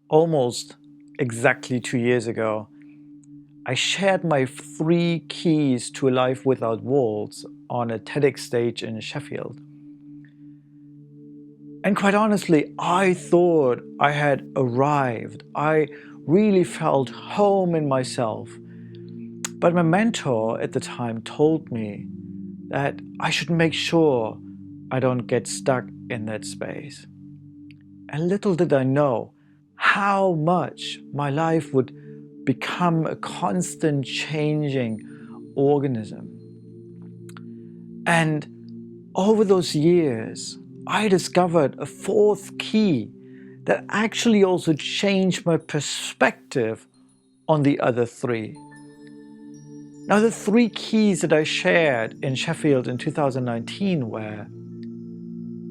almost exactly 2 years ago, I shared my 3 keys to a life without walls on a TEDx stage in Sheffield. And quite honestly, I thought I had arrived. I really felt home in myself. But my mentor at the time told me that I should make sure I don't get stuck in that space. And little did I know how much my life would become a constant changing organism. And over those years, I discovered a 4th key that actually also changed my perspective on the other 3. Now, the 3 keys that I shared in Sheffield in 2019 were: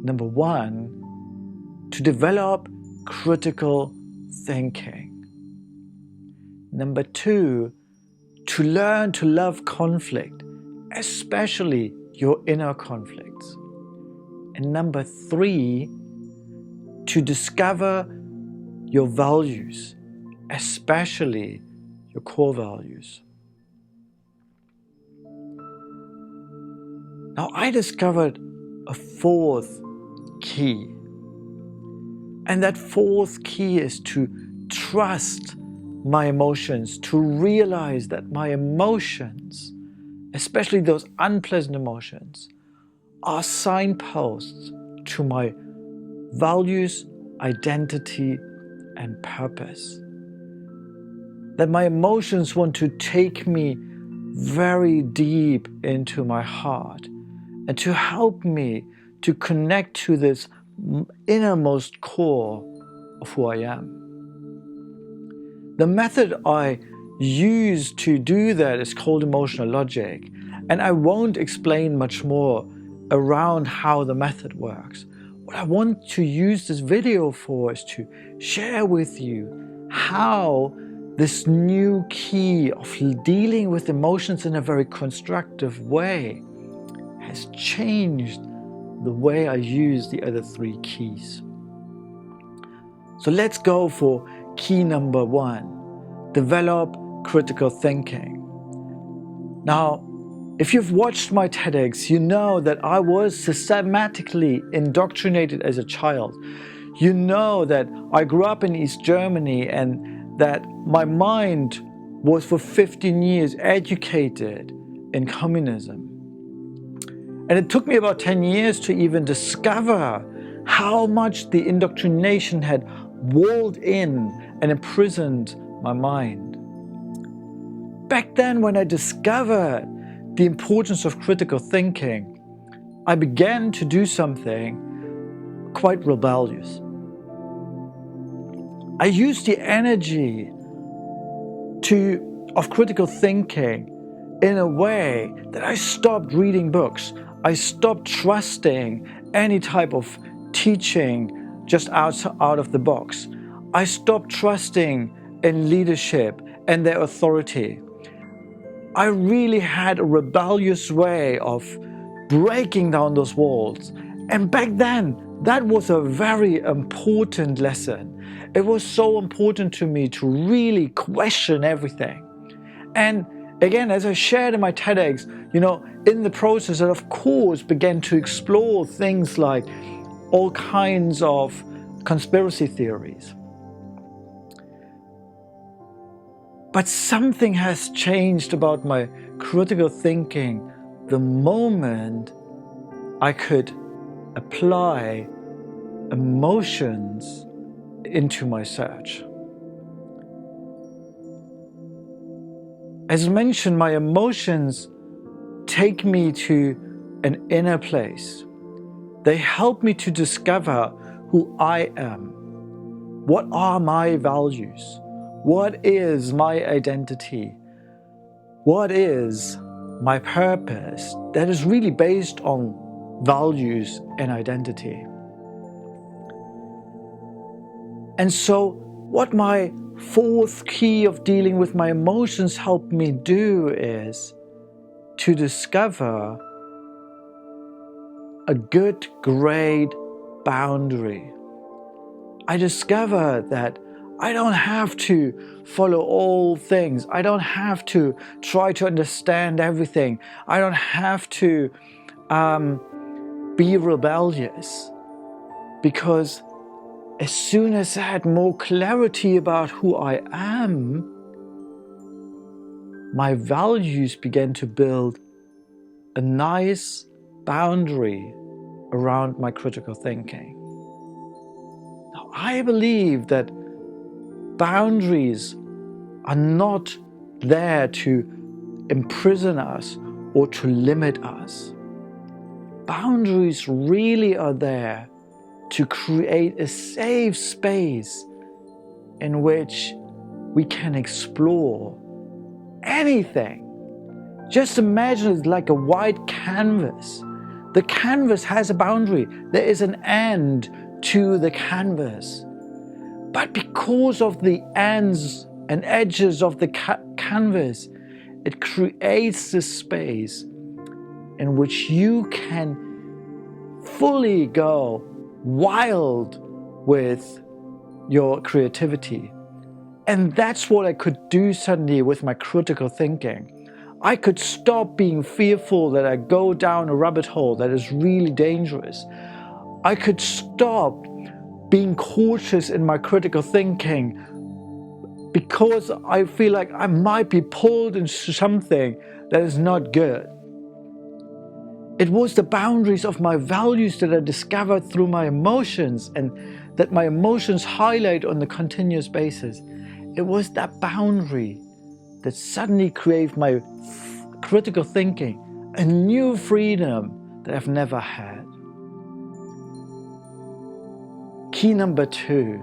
number 1, to develop critical thinking. Number 2, to learn to love conflict, especially your inner conflicts. And number 3, to discover your values, especially your core values. Now, I discovered a 4th key. And that 4th key is to trust my emotions, to realize that my emotions, especially those unpleasant emotions, are signposts to my values, identity, and purpose. That my emotions want to take me very deep into my heart and to help me to connect to this innermost core of who I am. The method I use to do that is called emotional logic, and I won't explain much more around how the method works. What I want to use this video for is to share with you how this new key of dealing with emotions in a very constructive way has changed the way I use the other 3 keys. So let's go for key number 1, develop critical thinking. Now, if you've watched my TEDx, you know that I was systematically indoctrinated as a child. You know that I grew up in East Germany and that my mind was for 15 years educated in communism. And it took me about 10 years to even discover how much the indoctrination had walled in and imprisoned my mind. Back then, when I discovered the importance of critical thinking, I began to do something quite rebellious. I used the energy of critical thinking in a way that I stopped reading books. I stopped trusting any type of teaching just out of the box. I stopped trusting in leadership and their authority. I really had a rebellious way of breaking down those walls. And back then, that was a very important lesson. It was so important to me to really question everything. And again, as I shared in my TEDx, in the process, I of course began to explore things like all kinds of conspiracy theories. But something has changed about my critical thinking the moment I could apply emotions into my search. As mentioned, my emotions take me to an inner place. They help me to discover who I am. What are my values? What is my identity? What is my purpose that is really based on values and identity? And so what my 4th key of dealing with my emotions helped me do is to discover a good grade boundary. I discovered that I don't have to follow all things. I don't have to try to understand everything. I don't have to be rebellious, because as soon as I had more clarity about who I am, my values began to build a nice boundary around my critical thinking. Now, I believe that boundaries are not there to imprison us or to limit us. Boundaries really are there to create a safe space in which we can explore anything. Just imagine it like a white canvas. The canvas has a boundary. There is an end to the canvas. But because of the ends and edges of the canvas, it creates this space in which you can fully go wild with your creativity. And that's what I could do suddenly with my critical thinking. I could stop being fearful that I go down a rabbit hole that is really dangerous. I could stop being cautious in my critical thinking because I feel like I might be pulled into something that is not good. It was the boundaries of my values that I discovered through my emotions, and that my emotions highlight on a continuous basis. It was that boundary that suddenly created my critical thinking, a new freedom that I've never had. Key number 2,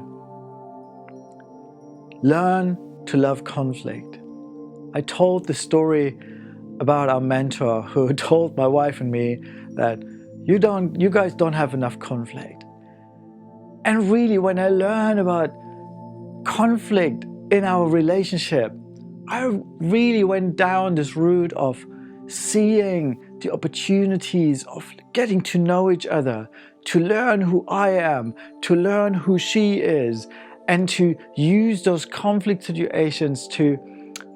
learn to love conflict. I told the story about our mentor who told my wife and me that you guys don't have enough conflict. And really, when I learned about conflict in our relationship, I really went down this route of seeing the opportunities of getting to know each other, to learn who I am, to learn who she is, and to use those conflict situations to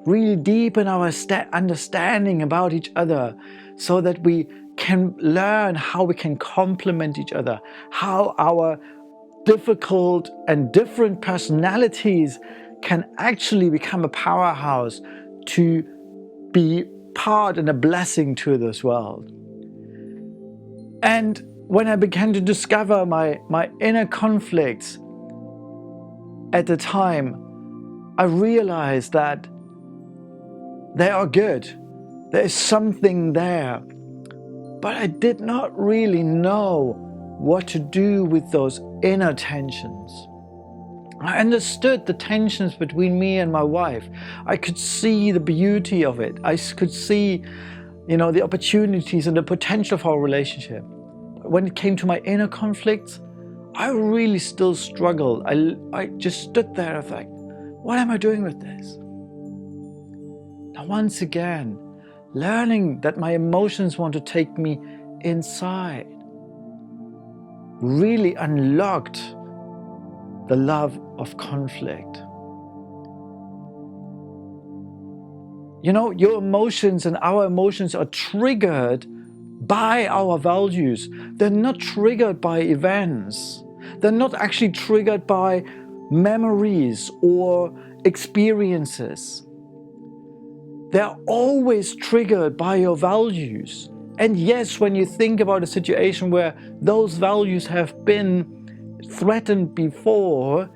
really deepen our understanding about each other, so that we can learn how we can complement each other, how our difficult and different personalities can actually become a powerhouse to be part and a blessing to this world. And when I began to discover my inner conflicts at the time, I realized that they are good. There is something there. But I did not really know what to do with those inner tensions. I understood the tensions between me and my wife. I could see the beauty of it. I could see, the opportunities and the potential of our relationship. But when it came to my inner conflicts, I really still struggled. I just stood there and was like, what am I doing with this? Now, once again, learning that my emotions want to take me inside really unlocked the love of conflict. Your emotions and our emotions are triggered by our values. They're not triggered by events. They're not actually triggered by memories or experiences. They're always triggered by your values. And yes, when you think about a situation where those values have been threatened before,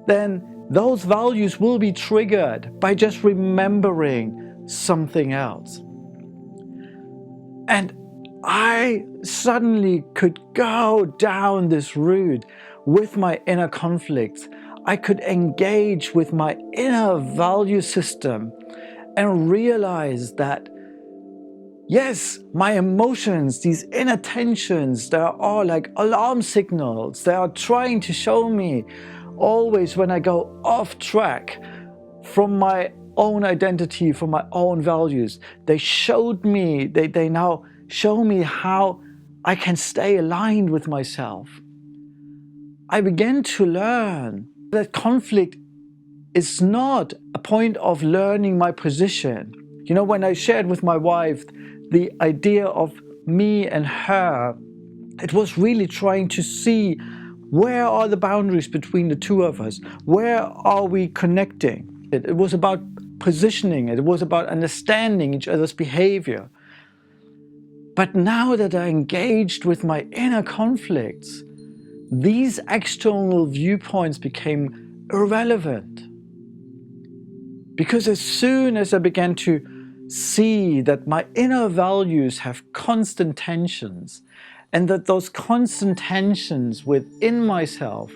then those values will be triggered by just remembering something else. And I suddenly could go down this route with my inner conflicts. I could engage with my inner value system and realize that, yes, my emotions, these inner tensions, they are like alarm signals. They are trying to show me always when I go off track from my own identity, from my own values. They now show me how I can stay aligned with myself. I began to learn that conflict it's not a point of learning my position. You know, when I shared with my wife the idea of me and her, it was really trying to see where are the boundaries between the two of us? Where are we connecting? It was about positioning. It was about understanding each other's behavior. But now that I engaged with my inner conflicts, these external viewpoints became irrelevant. Because as soon as I began to see that my inner values have constant tensions, and that those constant tensions within myself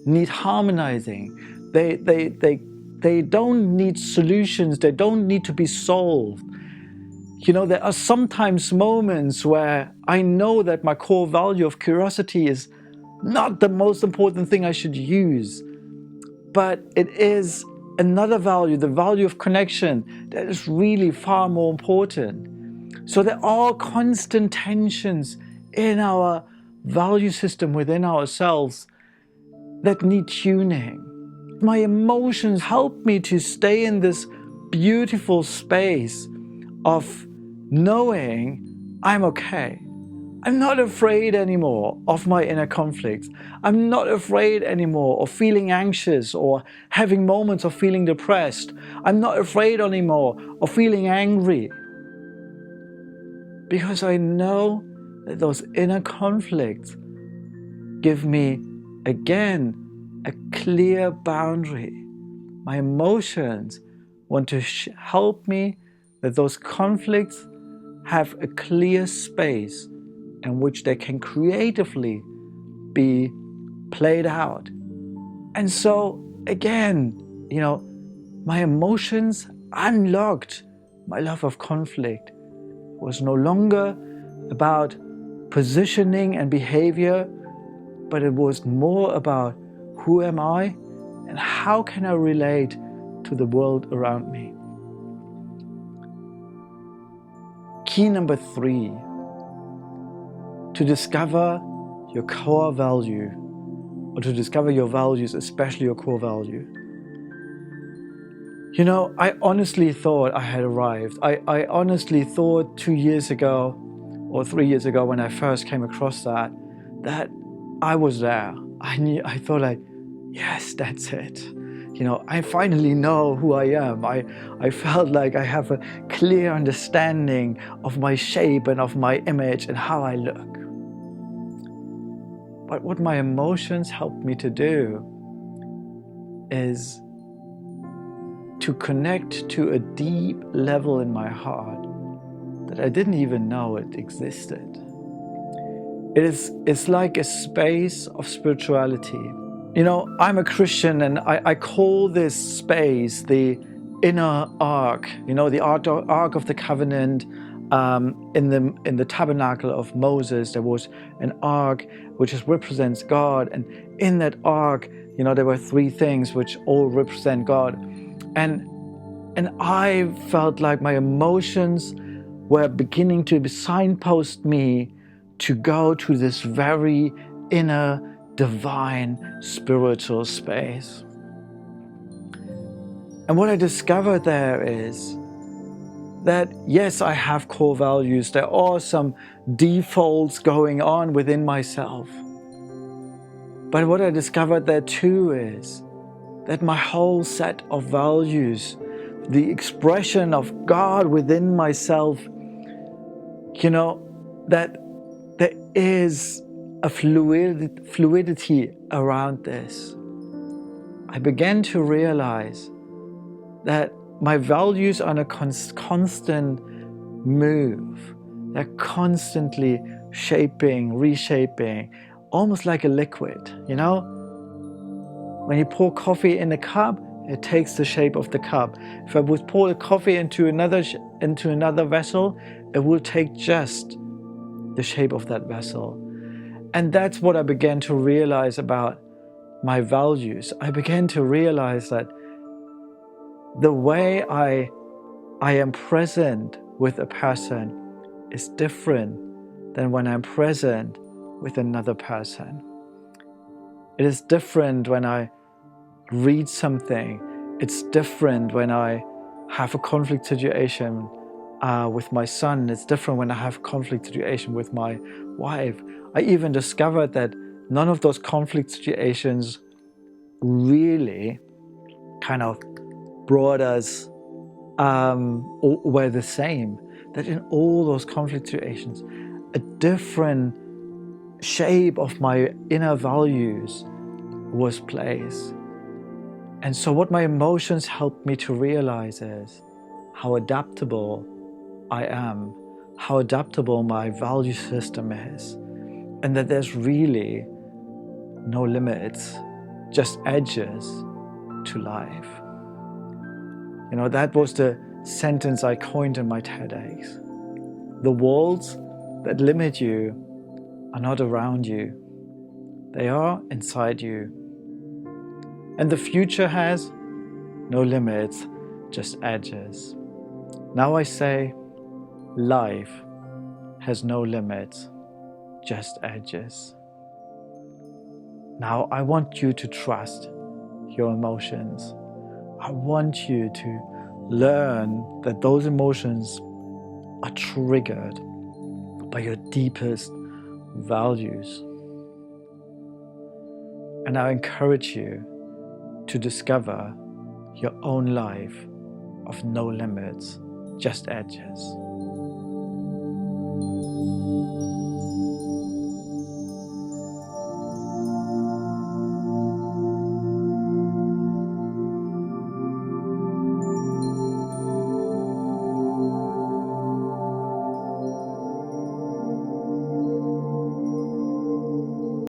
need harmonizing, they don't need solutions, they don't need to be solved. You know, there are sometimes moments where I know that my core value of curiosity is not the most important thing I should use, but it is another value, the value of connection, that is really far more important. So there are constant tensions in our value system within ourselves that need tuning. My emotions help me to stay in this beautiful space of knowing I'm okay. I'm not afraid anymore of my inner conflicts. I'm not afraid anymore of feeling anxious or having moments of feeling depressed. I'm not afraid anymore of feeling angry. Because I know that those inner conflicts give me, again, a clear boundary. My emotions want to help me that those conflicts have a clear space in which they can creatively be played out. And so, again, you know, my emotions unlocked my love of conflict. It was no longer about positioning and behavior, but it was more about who am I and how can I relate to the world around me. Key number 3, to discover your core value, or to discover your values, especially your core value. You know, I honestly thought I had arrived. I honestly thought 2 years ago or 3 years ago when I first came across that I was there. I thought like, yes, that's it. You know, I finally know who I am. I felt like I have a clear understanding of my shape and of my image and how I look. But what my emotions helped me to do is to connect to a deep level in my heart that I didn't even know it existed. It's like a space of spirituality. You know, I'm a Christian, and I call this space the inner ark. You know, the ark of the covenant. In the tabernacle of Moses, there was an ark which represents God, and in that ark, you know, there were 3 things which all represent God. And I felt like my emotions were beginning to signpost me to go to this very inner, divine, spiritual space. And what I discovered there is that, yes, I have core values. There are some defaults going on within myself. But what I discovered there too is that my whole set of values, the expression of God within myself, you know, that there is a fluidity around this. I began to realize that my values are on a constant move. They're constantly shaping, reshaping, almost like a liquid, you know? When you pour coffee in a cup, it takes the shape of the cup. If I would pour the coffee into another vessel, it will take just the shape of that vessel. And that's what I began to realize about my values. I began to realize that the way I am present with a person is different than when I'm present with another person. It is different when I read something. It's different when I have a conflict situation with my son. It's different when I have a conflict situation with my wife. I even discovered that none of those conflict situations really kind of brought us or were the same. That in all those conflict situations, a different shape of my inner values was placed. And so what my emotions helped me to realize is how adaptable I am, how adaptable my value system is, and that there's really no limits, just edges to life. You know, that was the sentence I coined in my TEDx. The walls that limit you are not around you. They are inside you. And the future has no limits, just edges. Now I say, life has no limits, just edges. Now I want you to trust your emotions. I want you to learn that those emotions are triggered by your deepest values. And I encourage you to discover your own life of no limits, just edges.